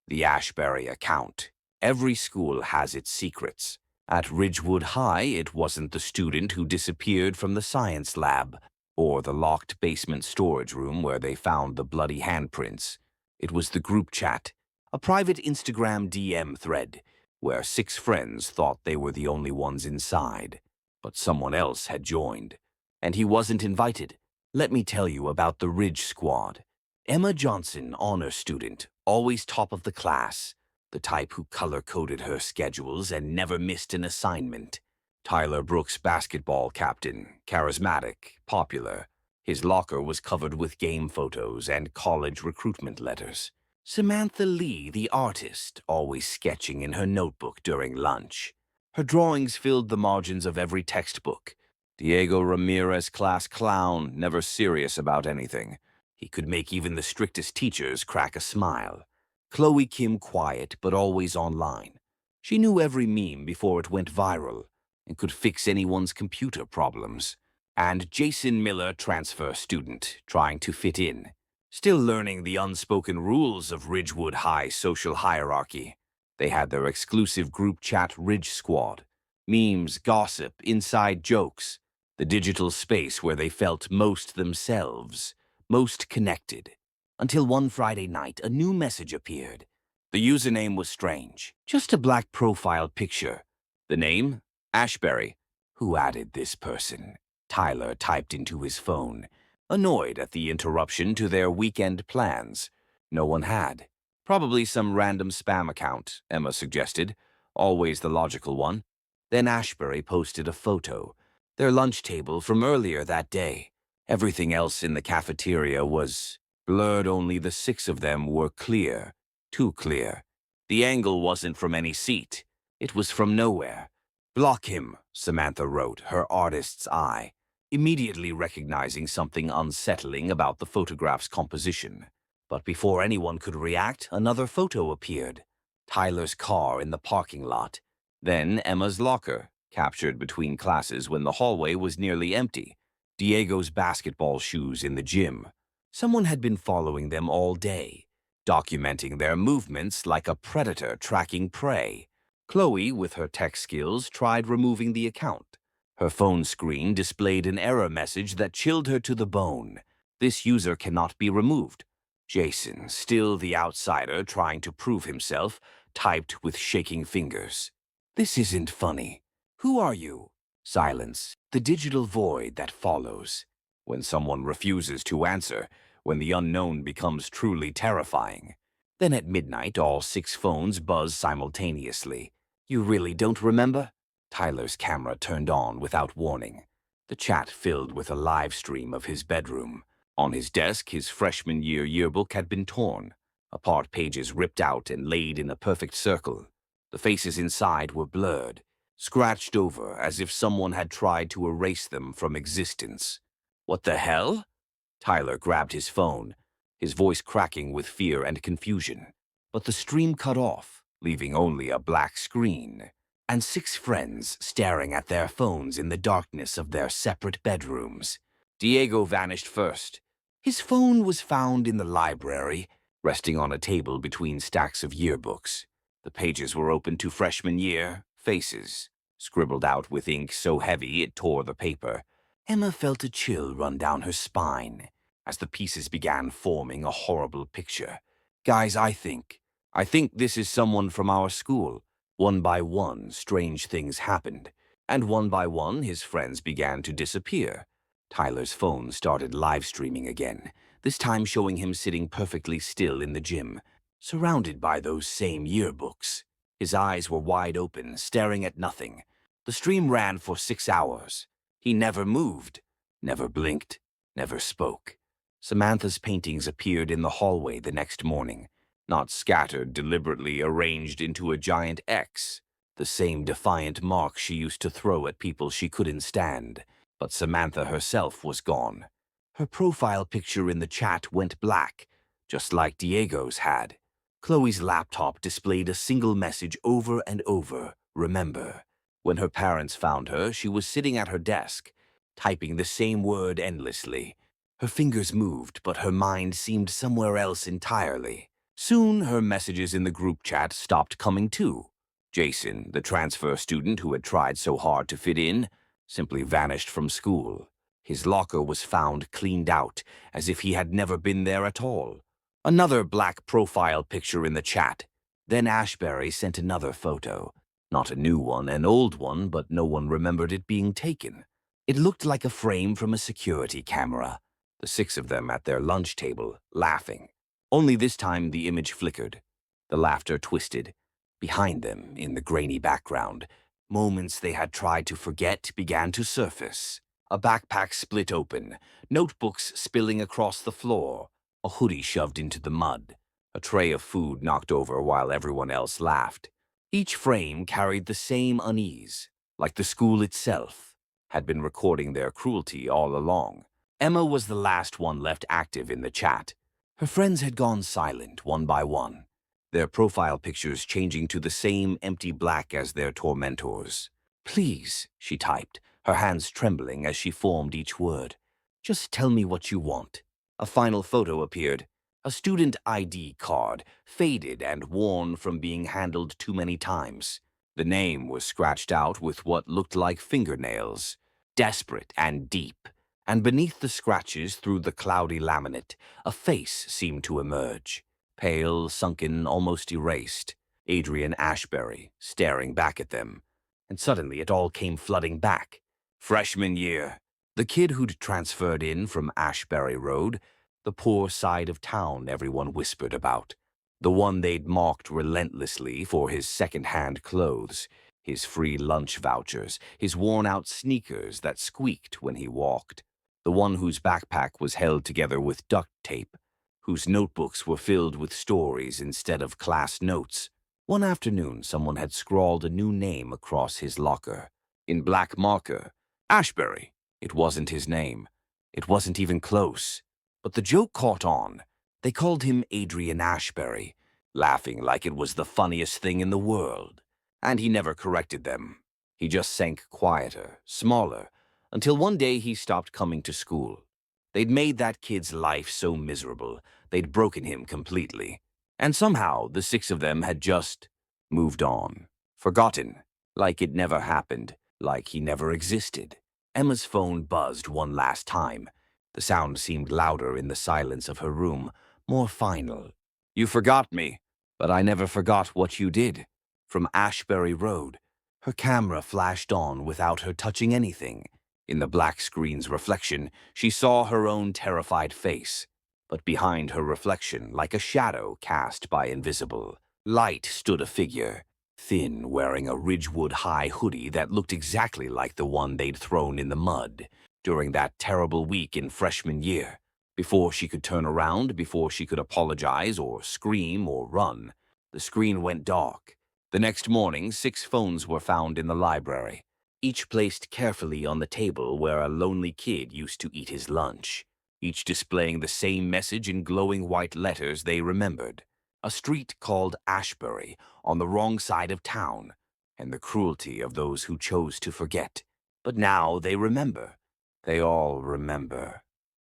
The Ashbury Account. Every school has its secrets. At Ridgewood High, it wasn't the student who disappeared from the science lab, or the locked basement storage room where they found the bloody handprints. It was the group chat, a private Instagram DM thread, where 6 friends thought they were the only ones inside. But someone else had joined, and he wasn't invited. Let me tell you about the Ridge Squad. Emma Johnson, honor student, always top of the class, the type who color-coded her schedules and never missed an assignment. Tyler Brooks, basketball captain, charismatic, popular. His locker was covered with game photos and college recruitment letters. Samantha Lee, the artist, always sketching in her notebook during lunch. Her drawings filled the margins of every textbook. Diego Ramirez, class clown, never serious about anything. He could make even the strictest teachers crack a smile. Chloe Kim, quiet but always online. She knew every meme before it went viral and could fix anyone's computer problems. And Jason Miller, transfer student, trying to fit in. Still learning the unspoken rules of Ridgewood High social hierarchy. They had their exclusive group chat Ridge Squad. Memes, gossip, inside jokes. The digital space where they felt most themselves, most connected. Until one Friday night, a new message appeared. The username was strange, just a black profile picture. The name? Ashbury. Who added this person? Tyler typed into his phone, annoyed at the interruption to their weekend plans. No one had. Probably some random spam account, Emma suggested, always the logical one. Then Ashbury posted a photo, their lunch table from earlier that day. Everything else in the cafeteria was blurred. Only the 6 of them were clear, too clear. The angle wasn't from any seat. It was from nowhere. Block him, Samantha wrote, her artist's eye, immediately recognizing something unsettling about the photograph's composition. But before anyone could react, another photo appeared. Tyler's car in the parking lot. Then Emma's locker, captured between classes when the hallway was nearly empty. Diego's basketball shoes in the gym. Someone had been following them all day, documenting their movements like a predator tracking prey. Chloe, with her tech skills, tried removing the account. Her phone screen displayed an error message that chilled her to the bone. This user cannot be removed. Jason, still the outsider trying to prove himself, typed with shaking fingers. This isn't funny. Who are you? Silence, the digital void that follows. When someone refuses to answer, when the unknown becomes truly terrifying. Then at midnight, all 6 phones buzz simultaneously. You really don't remember? Tyler's camera turned on without warning. The chat filled with a live stream of his bedroom. On his desk, his freshman year yearbook had been torn, apart pages ripped out and laid in a perfect circle. The faces inside were blurred, scratched over as if someone had tried to erase them from existence. What the hell? Tyler grabbed his phone, his voice cracking with fear and confusion. But the stream cut off, leaving only a black screen, and 6 friends staring at their phones in the darkness of their separate bedrooms. Diego vanished first. His phone was found in the library, resting on a table between stacks of yearbooks. The pages were open to freshman year, faces, scribbled out with ink so heavy it tore the paper. Emma felt a chill run down her spine as the pieces began forming a horrible picture. Guys, I think this is someone from our school. One by one, strange things happened, and one by one, his friends began to disappear. Tyler's phone started live streaming again, this time showing him sitting perfectly still in the gym, surrounded by those same yearbooks. His eyes were wide open, staring at nothing. The stream ran for 6 hours. He never moved, never blinked, never spoke. Samantha's paintings appeared in the hallway the next morning, not scattered, deliberately arranged into a giant X, the same defiant mark she used to throw at people she couldn't stand. But Samantha herself was gone. Her profile picture in the chat went black, just like Diego's had. Chloe's laptop displayed a single message over and over, remember. When her parents found her, she was sitting at her desk, typing the same word endlessly. Her fingers moved, but her mind seemed somewhere else entirely. Soon, her messages in the group chat stopped coming too. Jason, the transfer student who had tried so hard to fit in, simply vanished from school. His locker was found cleaned out, as if he had never been there at all. Another black profile picture in the chat. Then Ashbury sent another photo. Not a new one, an old one, but no one remembered it being taken. It looked like a frame from a security camera. The six of them at their lunch table, laughing. Only this time the image flickered. The laughter twisted. Behind them, in the grainy background, moments they had tried to forget began to surface. A backpack split open, notebooks spilling across the floor, a hoodie shoved into the mud, a tray of food knocked over while everyone else laughed. Each frame carried the same unease, like the school itself had been recording their cruelty all along. Emma was the last one left active in the chat. Her friends had gone silent one by one, their profile pictures changing to the same empty black as their tormentors. "Please," she typed, her hands trembling as she formed each word. "Just tell me what you want." A final photo appeared, a student ID card, faded and worn from being handled too many times. The name was scratched out with what looked like fingernails, desperate and deep. And beneath the scratches through the cloudy laminate, a face seemed to emerge. Pale, sunken, almost erased. Adrian Ashbury, staring back at them. And suddenly it all came flooding back. Freshman year. The kid who'd transferred in from Ashbury Road, the poor side of town everyone whispered about. The one they'd mocked relentlessly for his second-hand clothes, his free lunch vouchers, his worn-out sneakers that squeaked when he walked. The one whose backpack was held together with duct tape, whose notebooks were filled with stories instead of class notes. One afternoon, someone had scrawled a new name across his locker. In black marker, Ashbury. It wasn't his name. It wasn't even close. But the joke caught on. They called him Adrian Ashbury, laughing like it was the funniest thing in the world. And he never corrected them. He just sank quieter, smaller, until one day he stopped coming to school. They'd made that kid's life so miserable, they'd broken him completely. And somehow the six of them had just moved on. Forgotten, like it never happened, like he never existed. Emma's phone buzzed one last time. The sound seemed louder in the silence of her room, more final. "You forgot me, but I never forgot what you did." From Ashbury Road, her camera flashed on without her touching anything. In the black screen's reflection, she saw her own terrified face. But behind her reflection, like a shadow cast by invisible light, stood a figure, thin, wearing a Ridgewood High hoodie that looked exactly like the one they'd thrown in the mud during that terrible week in freshman year. Before she could turn around, before she could apologize or scream or run, the screen went dark. The next morning, 6 phones were found in the library, each placed carefully on the table where a lonely kid used to eat his lunch, each displaying the same message in glowing white letters they remembered. A street called Ashbury, on the wrong side of town, and the cruelty of those who chose to forget. But now they remember. They all remember.